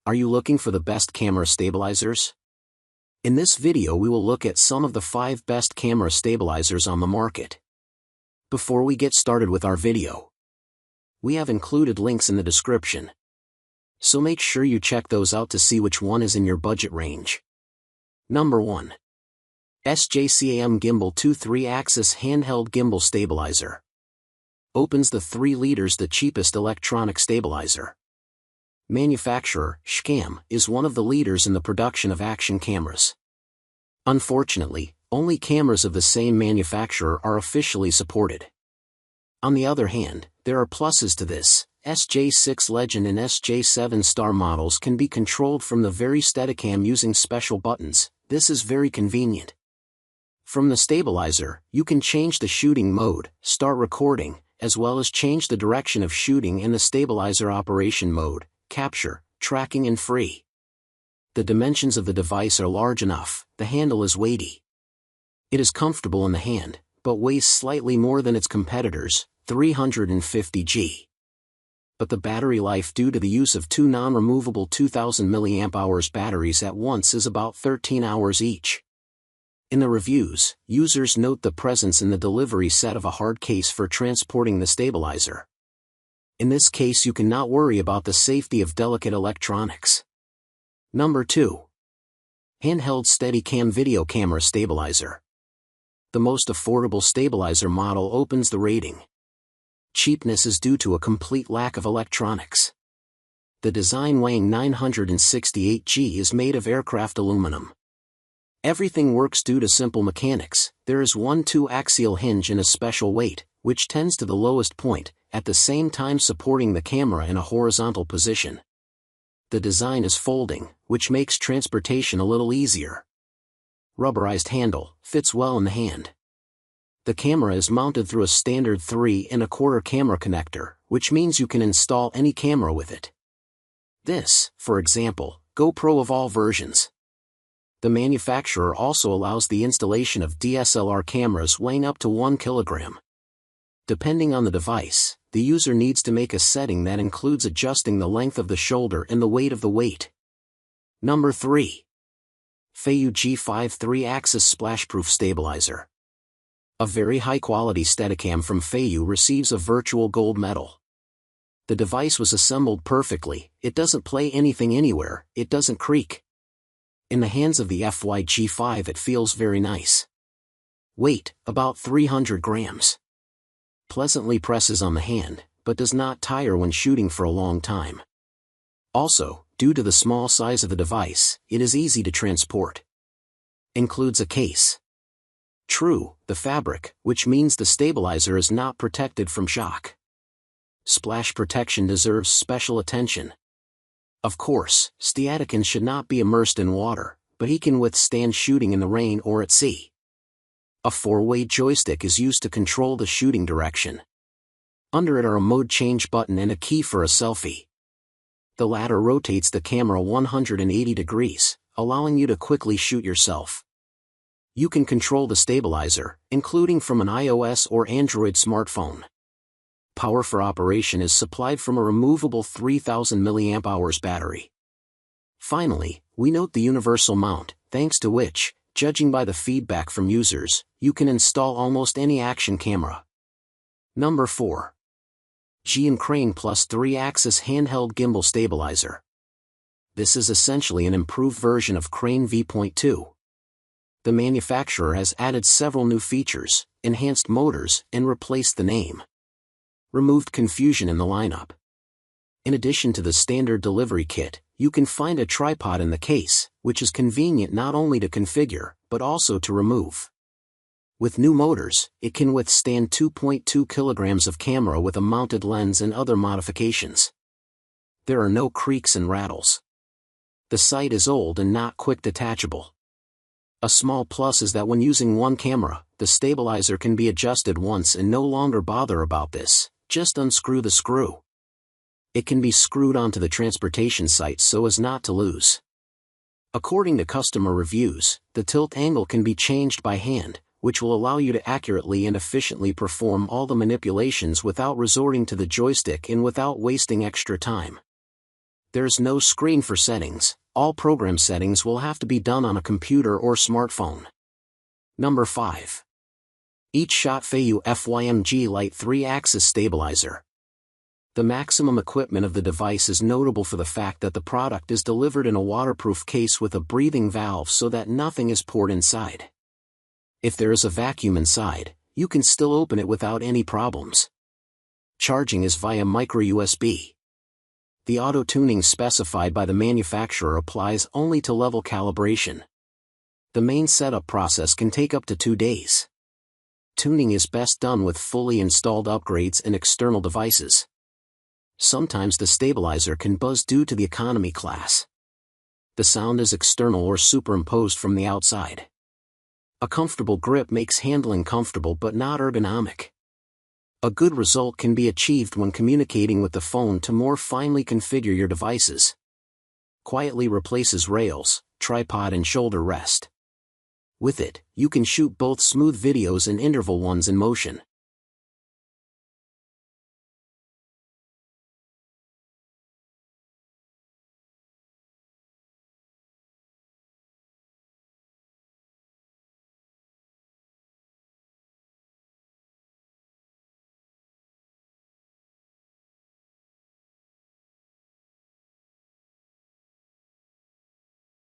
Are you looking for the best camera stabilizers? In this video we will look at some of the 5 best camera stabilizers on the market. Before we get started with our video, we have included links in the description, so make sure you check those out to see which one is in your budget range. Number 1. SJCAM Gimbal 2 3-axis Handheld Gimbal Stabilizer. Opens the 3 liters, the cheapest electronic stabilizer. Manufacturer, SJCAM, is one of the leaders in the production of action cameras. Unfortunately, only cameras of the same manufacturer are officially supported. On the other hand, there are pluses to this. SJ6 Legend and SJ7 Star models can be controlled from the very Steadicam using special buttons. This is very convenient. From the stabilizer, you can change the shooting mode, start recording, as well as change the direction of shooting and the stabilizer operation mode, capture, tracking and free. The dimensions of the device are large enough. The handle is weighty. It is comfortable in the hand, but weighs slightly more than its competitors, 350 g. But the battery life due to the use of 2 non-removable 2000 mAh batteries at once is about 13 hours each. In the reviews, users note the presence in the delivery set of a hard case for transporting the stabilizer. In this case you cannot worry about the safety of delicate electronics. Number 2. Handheld Steadicam Video Camera Stabilizer. The most affordable stabilizer model opens the rating. Cheapness is due to a complete lack of electronics. The design, weighing 968 g, is made of aircraft aluminum. Everything works due to simple mechanics. There is one 2-axial hinge and a special weight, which tends to the lowest point, at the same time supporting the camera in a horizontal position. The design is folding, which makes transportation a little easier. Rubberized handle, fits well in the hand. The camera is mounted through a standard 3 1/4 camera connector, which means you can install any camera with it. This, for example, GoPro of all versions. The manufacturer also allows the installation of DSLR cameras weighing up to 1 kilogram. Depending on the device, the user needs to make a setting that includes adjusting the length of the shoulder and the weight of the weight. Number 3. Feiyu G5 3-axis Splashproof Stabilizer. A very high-quality Steadicam from Feiyu receives a virtual gold medal. The device was assembled perfectly. It doesn't play anything anywhere, it doesn't creak. In the hands of the G5 it feels very nice. Weight, about 300 grams. Pleasantly presses on the hand, but does not tire when shooting for a long time. Also, due to the small size of the device, it is easy to transport. Includes a case. True, the fabric, which means the stabilizer is not protected from shock. Splash protection deserves special attention. Of course, Steadicam should not be immersed in water, but he can withstand shooting in the rain or at sea. A 4-way joystick is used to control the shooting direction. Under it are a mode change button and a key for a selfie. The latter rotates the camera 180 degrees, allowing you to quickly shoot yourself. You can control the stabilizer, including from an iOS or Android smartphone. Power for operation is supplied from a removable 3000 mAh battery. Finally, we note the universal mount, thanks to which, judging by the feedback from users, you can install almost any action camera. Number 4. Zhiyun Crane Plus 3-axis Handheld Gimbal Stabilizer. This is essentially an improved version of Crane V.2. The manufacturer has added several new features, enhanced motors, and replaced the name. Removed confusion in the lineup. In addition to the standard delivery kit, you can find a tripod in the case, which is convenient not only to configure, but also to remove. With new motors, it can withstand 2.2 kilograms of camera with a mounted lens and other modifications. There are no creaks and rattles. The sight is old and not quick detachable. A small plus is that when using one camera, the stabilizer can be adjusted once and no longer bother about this, just unscrew the screw. It can be screwed onto the transportation site so as not to lose. According to customer reviews, the tilt angle can be changed by hand, which will allow you to accurately and efficiently perform all the manipulations without resorting to the joystick and without wasting extra time. There's no screen for settings. All program settings will have to be done on a computer or smartphone. Number 5. Eachshot Feiyu FYMG Lite 3-axis stabilizer. The maximum equipment of the device is notable for the fact that the product is delivered in a waterproof case with a breathing valve so that nothing is poured inside. If there is a vacuum inside, you can still open it without any problems. Charging is via micro USB. The auto-tuning specified by the manufacturer applies only to level calibration. The main setup process can take up to 2 days. Tuning is best done with fully installed upgrades and external devices. Sometimes the stabilizer can buzz due to the economy class. The sound is external or superimposed from the outside. A comfortable grip makes handling comfortable but not ergonomic. A good result can be achieved when communicating with the phone to more finely configure your devices. Quietly replaces rails, tripod and shoulder rest. With it, you can shoot both smooth videos and interval ones in motion.